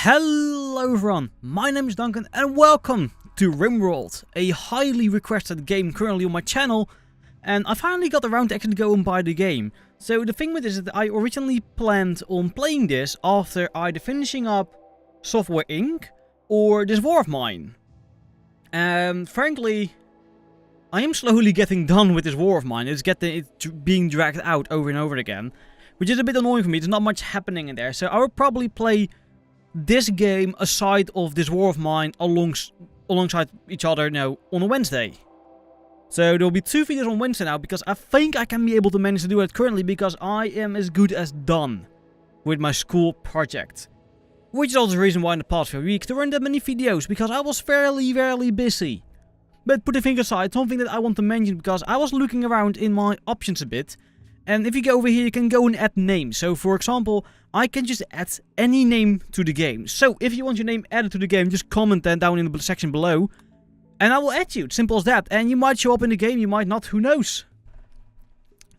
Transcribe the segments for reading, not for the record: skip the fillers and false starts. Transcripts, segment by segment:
Hello everyone, my name is Duncan and welcome to Rimworld, a highly requested game currently on my channel, and I finally got around to actually go and buy the game. So the thing with this is that I originally planned on playing this after either finishing up Software Inc. or this war of mine. And frankly, I am slowly getting done with this war of mine. It's being dragged out over and over again, which is a bit annoying for me. There's not much happening in there, so I will probably play this game aside of this war of mine alongside each other now on a Wednesday. So there will be 2 videos on Wednesday now, because I think I can be able to manage to do it currently, because I am as good as done with my school project. Which is also the reason why in the past few weeks there weren't that many videos, because I was fairly busy. But putting things aside, something that I want to mention, because I was looking around in my options a bit, and if you go over here you can go and add names. So for example, I can just add any name to the game. So if you want your name added to the game, just comment that down in the section below, and I will add you. Simple as that. And you might show up in the game, you might not, who knows.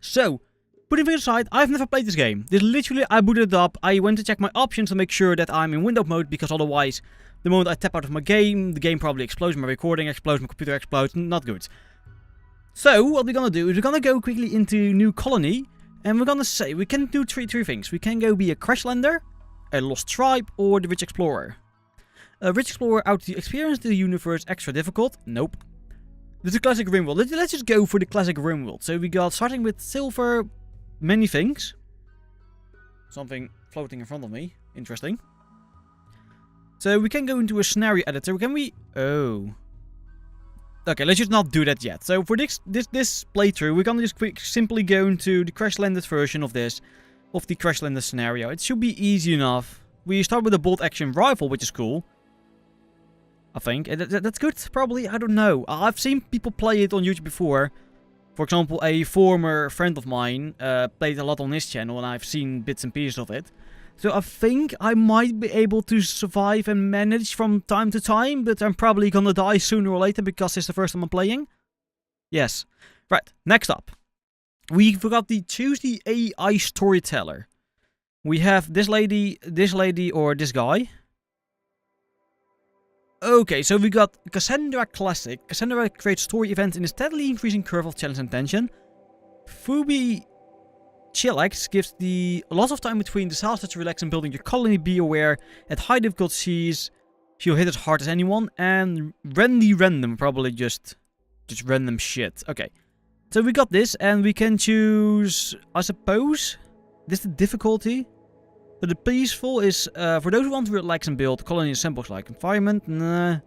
So, putting things aside, I've never played this game. This literally, I booted it up, I went to check my options to make sure that I'm in window mode, because otherwise, the moment I tap out of my game, the game probably explodes, my recording explodes, my computer explodes, not good. So, what we're gonna do is we're gonna go quickly into New Colony, and we're gonna say, we can do three things. We can go be a Crashlander, a Lost Tribe, or the Rich Explorer. A Rich Explorer out to experience the universe extra difficult? Nope. This is a classic Rimworld. Let's just go for the classic Rimworld. So we got, starting with silver, many things. Something floating in front of me. Interesting. So we can go into a scenario editor. Can we... Oh. Okay, let's just not do that yet. So for this playthrough, we're gonna just simply go into the Crashlanded version of this, of the Crashlanded scenario. It should be easy enough. We start with a bolt action rifle, which is cool. I think that's good. Probably, I don't know. I've seen people play it on YouTube before. For example, a former friend of mine played a lot on his channel, and I've seen bits and pieces of it. So I think I might be able to survive and manage from time to time, but I'm probably gonna die sooner or later because it's the first time I'm playing. Yes. Right, next up. We forgot to choose the AI storyteller. We have this lady, or this guy. Okay, so we got Cassandra Classic. Cassandra creates story events in a steadily increasing curve of challenge and tension. Phoebe Chillax gives the lots of time between disasters to relax and building your colony. Be aware at high difficulties she'll hit as hard as anyone. And Randy Random, probably just random shit. Okay, so we got this, and we can choose, I suppose, this is the difficulty. So the peaceful is for those who want to relax and build colony assembles like environment. Nah.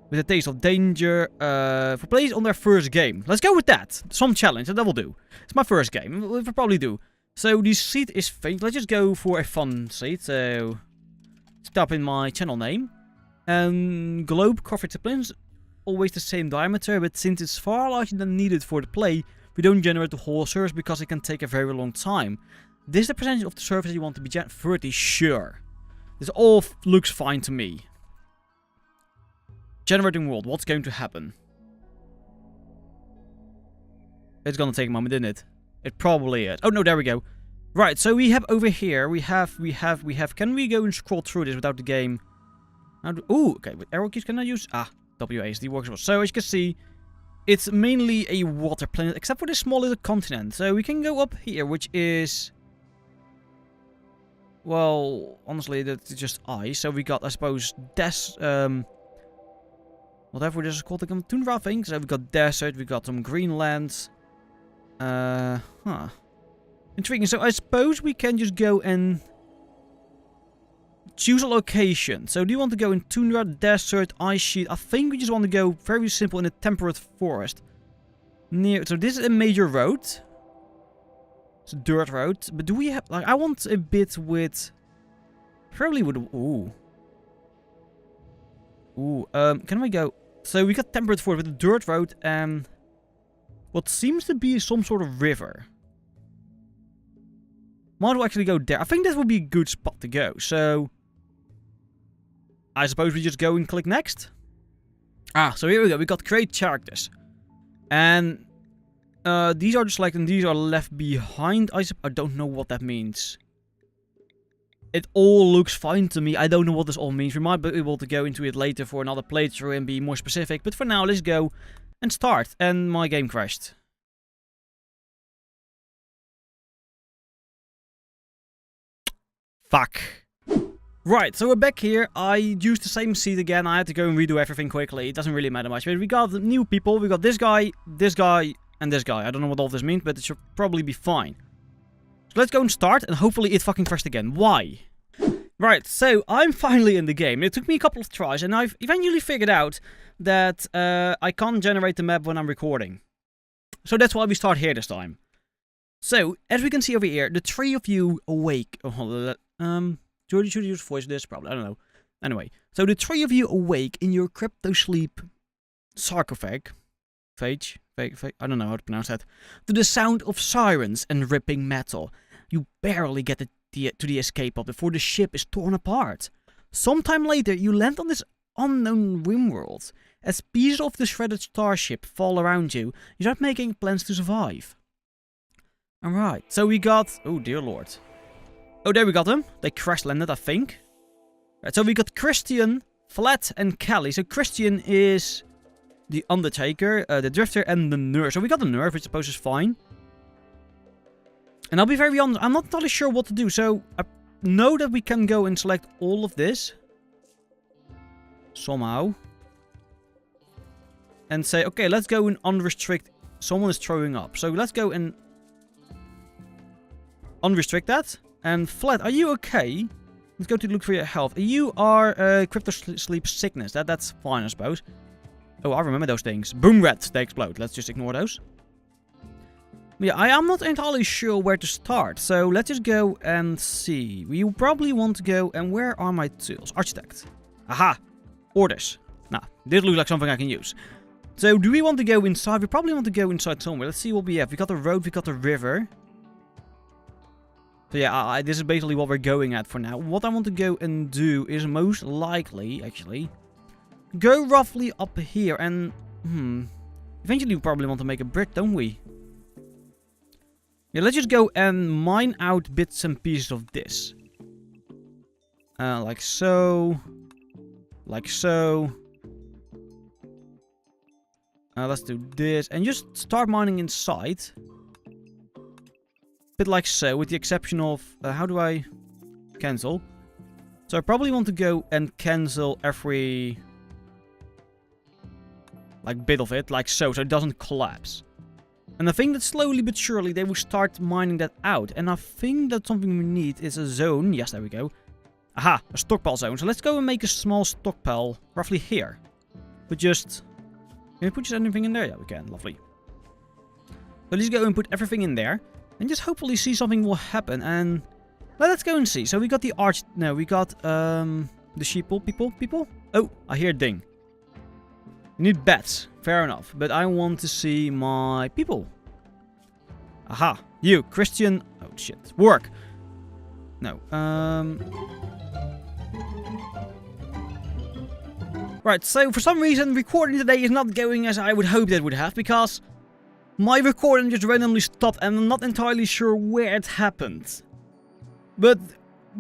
With a taste of danger. For players on their first game. Let's go with that. Some challenge, that will do. It's my first game. We'll probably do. So the seat is faint. Let's just go for a fun seat. So stop in my channel name. Globe cover disciplines. Always the same diameter, but since it's far larger than needed for the play, we don't generate the whole surface because it can take a very long time. This is the percentage of the surface you want to be 30, sure. This all looks fine to me. Generating world, what's going to happen? It's gonna take a moment, isn't it? It probably is. Oh no, there we go. Right, so we have over here, we have, can we go and scroll through this without the game? Ooh, okay, with arrow keys can I use? WASD works well. So as you can see, it's mainly a water planet, except for this small little continent. So we can go up here, which is... Well, honestly, that's just ice. So we got, I suppose, whatever this is called, like a tundra thing. So we got desert, we got some greenlands. Intriguing. So I suppose we can just go and choose a location. So do you want to go in tundra, desert, ice sheet? I think we just want to go very simple in a temperate forest. So this is a major road. It's a dirt road. But do we have, like, I want a bit with, probably with, can we go? So we got temperate forest with a dirt road and what seems to be some sort of river. Might as well actually go there. I think that would be a good spot to go. So I suppose we just go and click next. So here we go. We got create characters. And these are just like, and these are left behind. I don't know what that means. It all looks fine to me. I don't know what this all means. We might be able to go into it later for another playthrough and be more specific. But for now, let's go and start. And my game crashed. Fuck. Right, so we're back here. I used the same seat again. I had to go and redo everything quickly. It doesn't really matter much. But we got new people. We got this guy, and this guy. I don't know what all this means, but it should probably be fine. So let's go and start, and hopefully it fucking crashed again. Why? Right, so I'm finally in the game. It took me a couple of tries, and I've eventually figured out that I can't generate the map when I'm recording. So that's why we start here this time. So, as we can see over here, the three of you awake. Oh, should you use voice this? Probably, I don't know. Anyway, so the three of you awake in your crypto sleep sarcophage. I don't know how to pronounce that. To the sound of sirens and ripping metal. You barely get to the escape pod before the ship is torn apart. Sometime later, you land on this unknown Rimworld. As pieces of the shredded starship fall around you, you start making plans to survive. Alright, so we got... Oh, dear lord. Oh, there we got them. They crash landed, I think. Right, so we got Christian, Flat, and Kelly. So Christian is... the Undertaker, the Drifter, and the Nerve. So we got the Nerve, which I suppose is fine. And I'll be very honest, I'm not entirely sure what to do. So I know that we can go and select all of this. Somehow. And say, okay, let's go and unrestrict. Someone is throwing up. So let's go and unrestrict that. And Flat, are you okay? Let's go to look for your health. You are crypto sleep sickness. That's fine, I suppose. Oh, I remember those things. Boom rats, they explode. Let's just ignore those. Yeah, I am not entirely sure where to start. So let's just go and see. We probably want to go, and where are my tools? Architect. Aha! Orders. Nah, this looks like something I can use. So do we want to go inside? We probably want to go inside somewhere. Let's see what we have. We got the road, we got the river. So yeah, this is basically what we're going at for now. What I want to go and do is most likely, actually... go roughly up here and... eventually we probably want to make a bridge, don't we? Yeah, let's just go and mine out bits and pieces of this. Like so. Like so. Let's do this. And just start mining inside. Bit like so, with the exception of... how do I... cancel? So I probably want to go and cancel every... like bit of it, like so it doesn't collapse. And I think that slowly but surely they will start mining that out. And I think that something we need is a zone. Yes, there we go. Aha, a stockpile zone. So let's go and make a small stockpile roughly here. But just... can we put just anything in there? Yeah, we can. Lovely. So let's go and put everything in there. And just hopefully see something will happen. And... well, let's go and see. So we got the arch... no, we got the sheeple people. Oh, I hear a ding. You need bats. Fair enough. But I want to see my people. Aha. You, Christian. Oh, shit. Work. No. Right, so for some reason, recording today is not going as I would hope it would have. Because my recording just randomly stopped and I'm not entirely sure where it happened. But...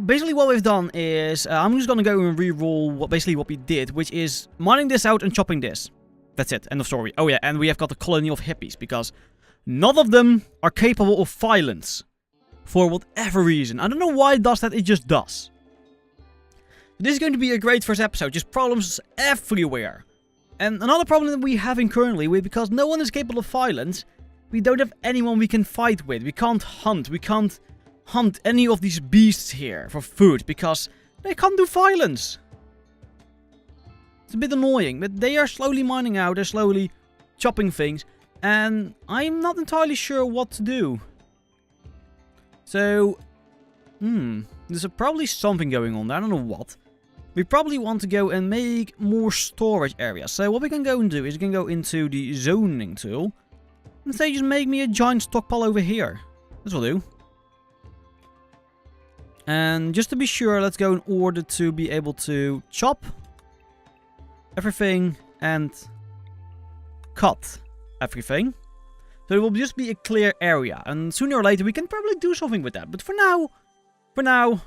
basically what we've done is, I'm just gonna go and re-roll what we did, which is mining this out and chopping this. That's it, end of story. Oh yeah, and we have got a colony of hippies, because none of them are capable of violence. For whatever reason. I don't know why it does that, it just does. This is going to be a great first episode, just problems everywhere. And another problem that we're having currently, because no one is capable of violence, we don't have anyone we can fight with. We can't hunt, we can't hunt any of these beasts here for food because they can't do violence. It's a bit annoying, but they are slowly mining out, they're slowly chopping things, and I'm not entirely sure what to do. So, there's probably something going on there, I don't know what. We probably want to go and make more storage areas. So what we can go and do is we can go into the zoning tool, and say just make me a giant stockpile over here. This will do. And just to be sure, let's go in order to be able to chop everything and cut everything. So it will just be a clear area. And sooner or later we can probably do something with that. But for now,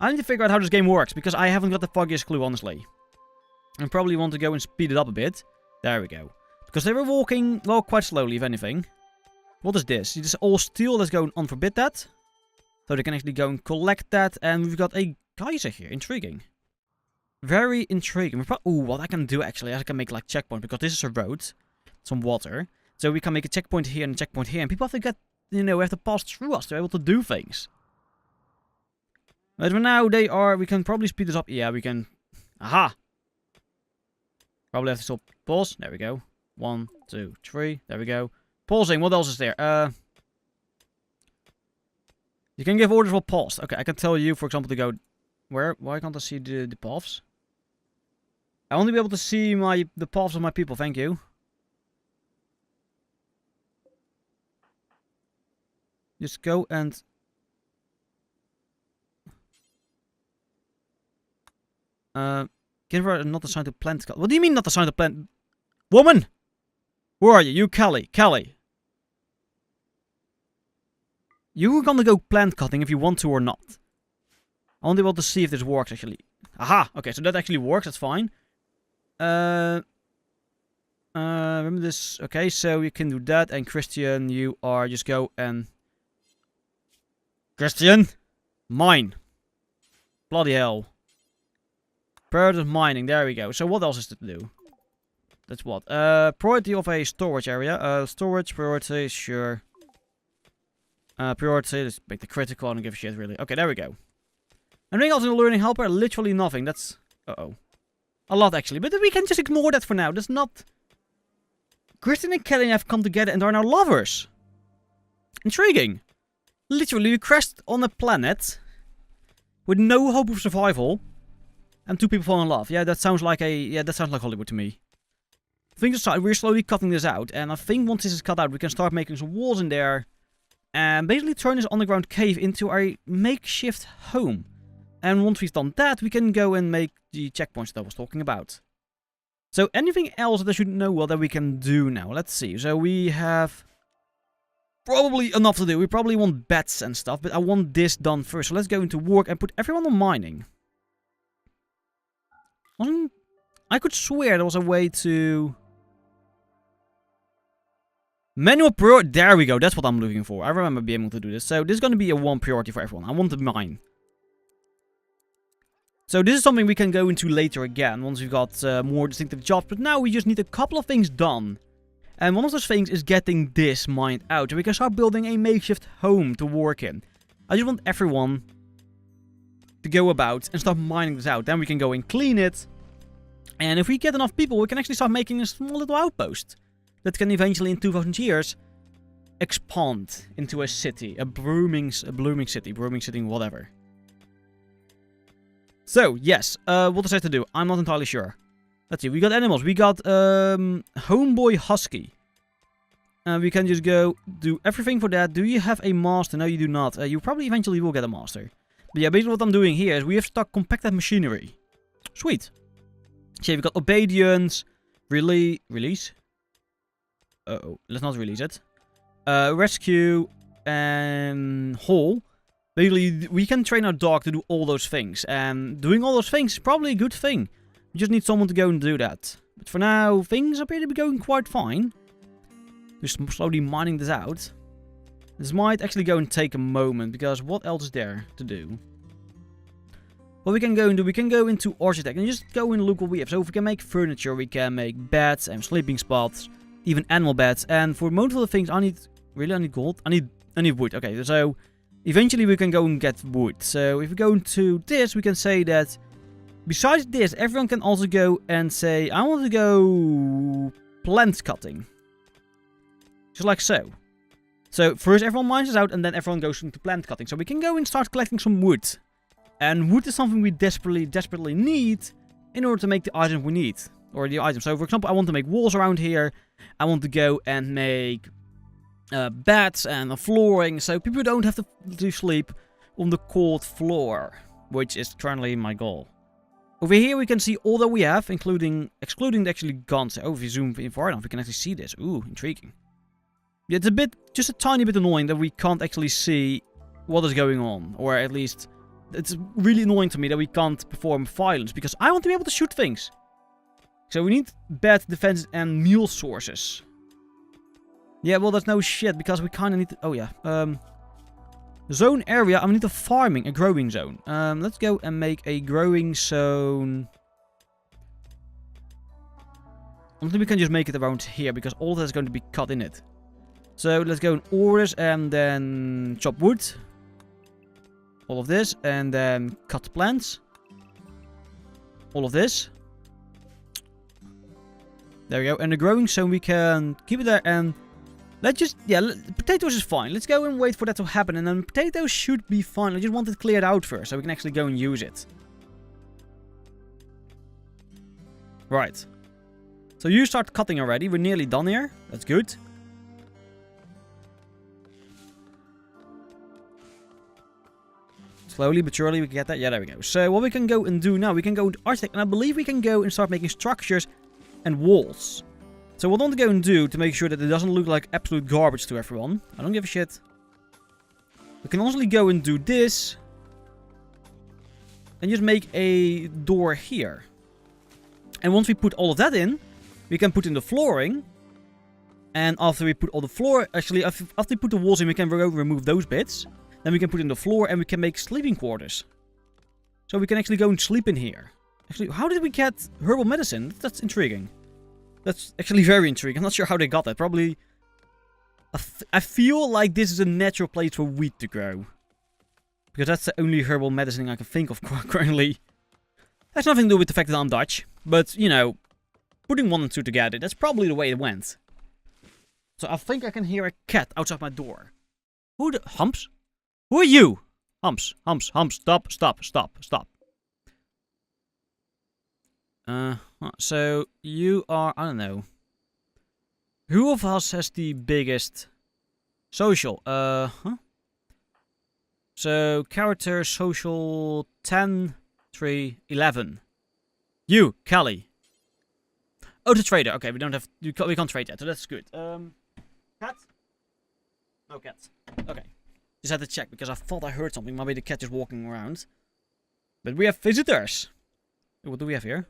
I need to figure out how this game works, because I haven't got the foggiest clue, honestly. I probably want to go and speed it up a bit. There we go. Because they were walking, well, quite slowly, if anything. What is this? This is all steel. Let's go and unforbid that. So they can actually go and collect that. And we've got a geyser here. Intriguing. Very intriguing. Ooh, what I can do, actually, I can make, like, checkpoint. Because this is a road. Some water. So we can make a checkpoint here and a checkpoint here. And people have to get, you know, have to pass through us to be able to do things. But for now, we can probably speed this up. Yeah, we can. Aha! Probably have to stop. Pause. There we go. 1, 2, 3. There we go. Pausing. What else is there? You can give orders while paused. Okay, I can tell you, for example, to go... Where? Why can't I see the paths? I want to be able to see the paths of my people. Thank you. Just go and... Give her not assigned to plant... What do you mean not assigned to plant... Woman! Where are you? You, Kelly. Kelly. You're gonna go plant cutting if you want to or not. I want to be able to see if this works, actually. Aha! Okay, so that actually works. That's fine. Remember this... Okay, so you can do that. And Christian, you are... Just go and... Christian! Mine! Bloody hell. Priority of mining, there we go. So what else is to do? That's what? Priority of a storage area. Storage, priority, sure. Priority, let's make the critical, I don't give a shit really. Okay, there we go. Anything else in the learning helper? Literally nothing, that's... Uh-oh. A lot actually, but we can just ignore that for now. That's not... Kristen and Kelly have come together and are now lovers. Intriguing. Literally, we crashed on a planet with no hope of survival. And 2 people fall in love. Yeah, that sounds like that sounds like Hollywood to me. Things aside, we're slowly cutting this out. And I think once this is cut out, we can start making some walls in there. And basically turn this underground cave into our makeshift home. And once we've done that, we can go and make the checkpoints that I was talking about. So anything else that I should know that we can do now? Let's see. So we have probably enough to do. We probably want beds and stuff, but I want this done first. So let's go into work and put everyone on mining. I could swear there was a way to... Manual priority. There we go. That's what I'm looking for. I remember being able to do this. So this is going to be a 1 priority for everyone. I want to mine. So this is something we can go into later again, once we've got more distinctive jobs. But now we just need a couple of things done. And one of those things is getting this mined out. So we can start building a makeshift home to work in. I just want everyone to go about and start mining this out. Then we can go and clean it. And if we get enough people, we can actually start making a small little outpost. That can eventually, in 2000 years, expand into a city. A blooming city, whatever. So, yes, what does that have to do? I'm not entirely sure. Let's see, we got animals. We got Homeboy Husky. We can just go do everything for that. Do you have a master? No, you do not. You probably eventually will get a master. But yeah, basically what I'm doing here is we have stock compacted machinery. Sweet. So we've got obedience, release. Uh-oh, let's not release it. Rescue, and haul. Basically, we can train our dog to do all those things. And doing all those things is probably a good thing. We just need someone to go and do that. But for now, things appear to be going quite fine. Just slowly mining this out. This might actually go and take a moment, because what else is there to do? What we can go and do, we can go into Architect and just go and look what we have. So if we can make furniture, we can make beds and sleeping spots, even animal beds. And for most of the things, I need gold. I need wood. Okay, so eventually we can go and get wood. So if we go into this, we can say that besides this, everyone can also go and say, I want to go plant cutting. Just like so. So first everyone mines this out and then everyone goes into plant cutting. So we can go and start collecting some wood. And wood is something we desperately need in order to make the items we need. Or the items. So for example, I want to make walls around here. I want to go and make beds and a flooring. So people don't have to sleep on the cold floor. Which is currently my goal. Over here we can see all that we have, excluding the actually guns. Oh, if you zoom in far enough, we can actually see this. Ooh, intriguing. Yeah, it's just a tiny bit annoying that we can't actually see what is going on. Or at least It's really annoying to me that we can't perform violence, because I want to be able to shoot things. So we need bed defenses and meal sources. Yeah, well, that's no shit, because we kind of need to... Oh, yeah. Zone area, I need a farming, a growing zone. Let's go and make a growing zone. I don't think we can just make it around here, because all of that is going to be cut in it. So let's go in orders and then chop wood. All of this, and then cut plants. All of this. There we go. And the growing zone, we can keep it there, and let's just, yeah, potatoes is fine. Let's go and wait for that to happen, and then potatoes should be fine. I just want it cleared out first, so we can actually go and use it. Right. So you start cutting already. We're nearly done here. That's good. Slowly but surely we can get that. Yeah, there we go. So what we can go and do now, we can go into architect, and I believe we can go and start making structures and walls. So what I want to go and do to make sure that it doesn't look like absolute garbage to everyone. I don't give a shit. We can also go and do this. And just make a door here. And once we put all of that in, we can put in the flooring. And after we put all the floor, actually after we put the walls in, we can remove those bits. Then we can put in the floor and we can make sleeping quarters. So we can actually go and sleep in here. Actually, how did we get herbal medicine? That's intriguing. That's actually very intriguing. I'm not sure how they got that. Probably... I feel like this is a natural place for wheat to grow. Because that's the only herbal medicine I can think of currently. Has nothing to do with the fact that I'm Dutch. But, you know, putting 1 and 2 together, that's probably the way it went. So I think I can hear a cat outside my door. Who the... Humps? Who are you? Humps, Humps, Humps, stop, stop, stop, stop. So you are, I don't know. Who of us has the biggest social? So character, social, 10, 3, 11. You, Kelly. Oh, the trader. Okay, we don't have, we can't trade yet, so that's good. Cat? No cat. Okay. Just had to check, because I thought I heard something. Maybe the cat is walking around. But we have visitors. What do we have here?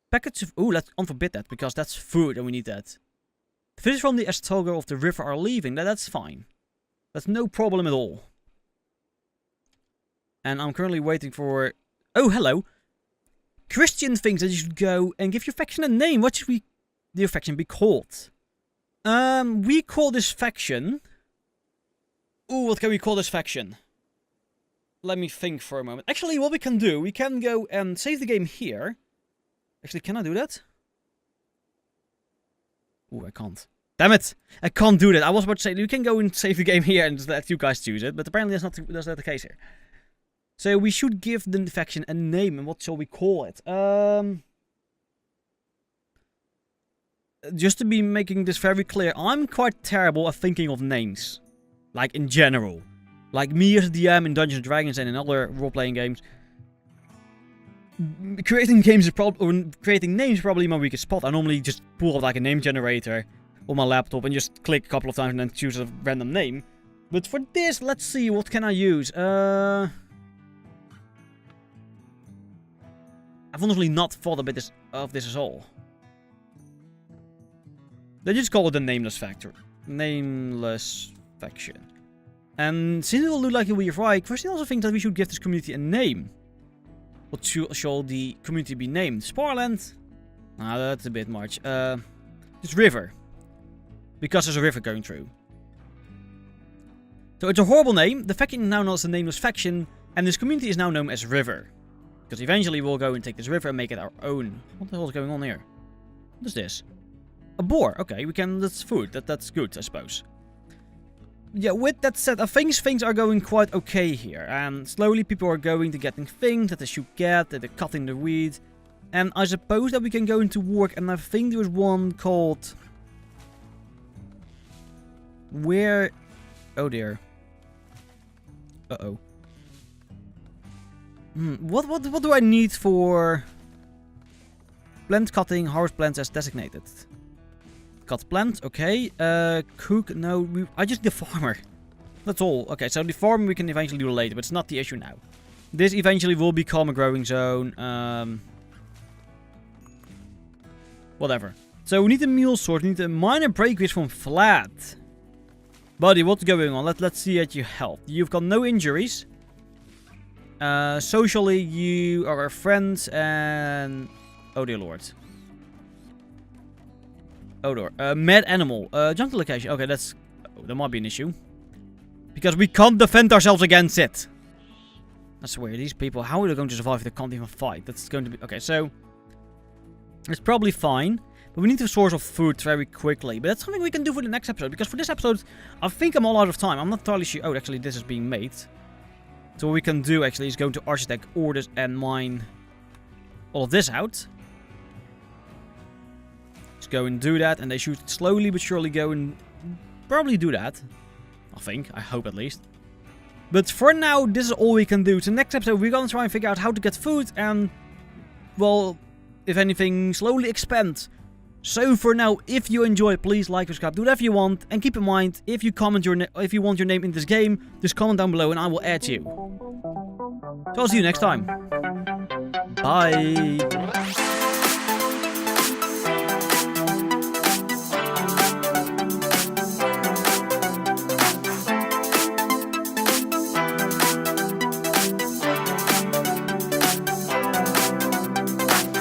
Packets of... Ooh, let's unforbid that, because that's food and we need that. The visitors from the Astolga of the river are leaving. That's fine. That's no problem at all. And I'm currently waiting for... Oh, hello. Christian thinks that you should go and give your faction a name. What should your faction be called? We call this faction... Ooh, what can we call this faction? Let me think for a moment. Actually, what we can do, we can go and save the game here. Actually, can I do that? Ooh, I can't. Damn it! I can't do that. I was about to say, you can go and save the game here and just let you guys choose it. But apparently that's not the case here. So we should give the faction a name. And what shall we call it? Just to be making this very clear, I'm quite terrible at thinking of names. Like, in general. Like, me as a DM in Dungeons & Dragons and in other role-playing games. Creating names is probably my weakest spot. I normally just pull up like a name generator on my laptop and just click a couple of times and then choose a random name. But for this, let's see, what can I use? I've honestly not thought of this at all. Let's just call it the Nameless Factor. Nameless Faction. And since it will look like we're right, first I also think that we should give this community a name. What shall the community be named? Sparland? Ah, that's a bit much. It's River. Because there's a river going through. So it's a horrible name. The faction is now known as the Nameless Faction. And this community is now known as River. Because eventually we'll go and take this river and make it our own. What the hell is going on here? What is this? A boar. Okay, we can... That's food. That's good, I suppose. Yeah, with that said, I think things are going quite okay here. And slowly people are going to getting things that they should get, that they're cutting the weed. And I suppose that we can go into work, and I think there's one called... Where... Oh dear. Uh-oh. What do I need for... Plant cutting, harvest plants as designated. Cut plant, okay. Cook, no, I just need the farmer. That's all. Okay, so the farmer we can eventually do later, but it's not the issue now. This eventually will become a growing zone. Whatever. So we need a mule sword. We need a minor breakage from flat. Buddy, what's going on? Let's see at your health. You've got no injuries. Socially, you are friends and... Oh dear lord. Oh dear. Mad animal. Jungle location. Okay, that's... Oh, that might be an issue. Because we can't defend ourselves against it. I swear, these people... How are they going to survive if they can't even fight? That's going to be... Okay, so... It's probably fine. But we need a source of food very quickly. But that's something we can do for the next episode. Because for this episode, I think I'm all out of time. I'm not entirely sure... Oh, actually, this is being made. So what we can do, actually, is go to architect orders and mine all of this out. Let's go and do that. And they should slowly but surely go and probably do that. I think. I hope, at least. But for now, this is all we can do. So next episode, we're going to try and figure out how to get food and... Well, if anything, slowly expand. So for now, if you enjoyed, please like, subscribe, do whatever you want. And keep in mind, if you want your name in this game, just comment down below and I will add you. So I'll see you next time. Bye.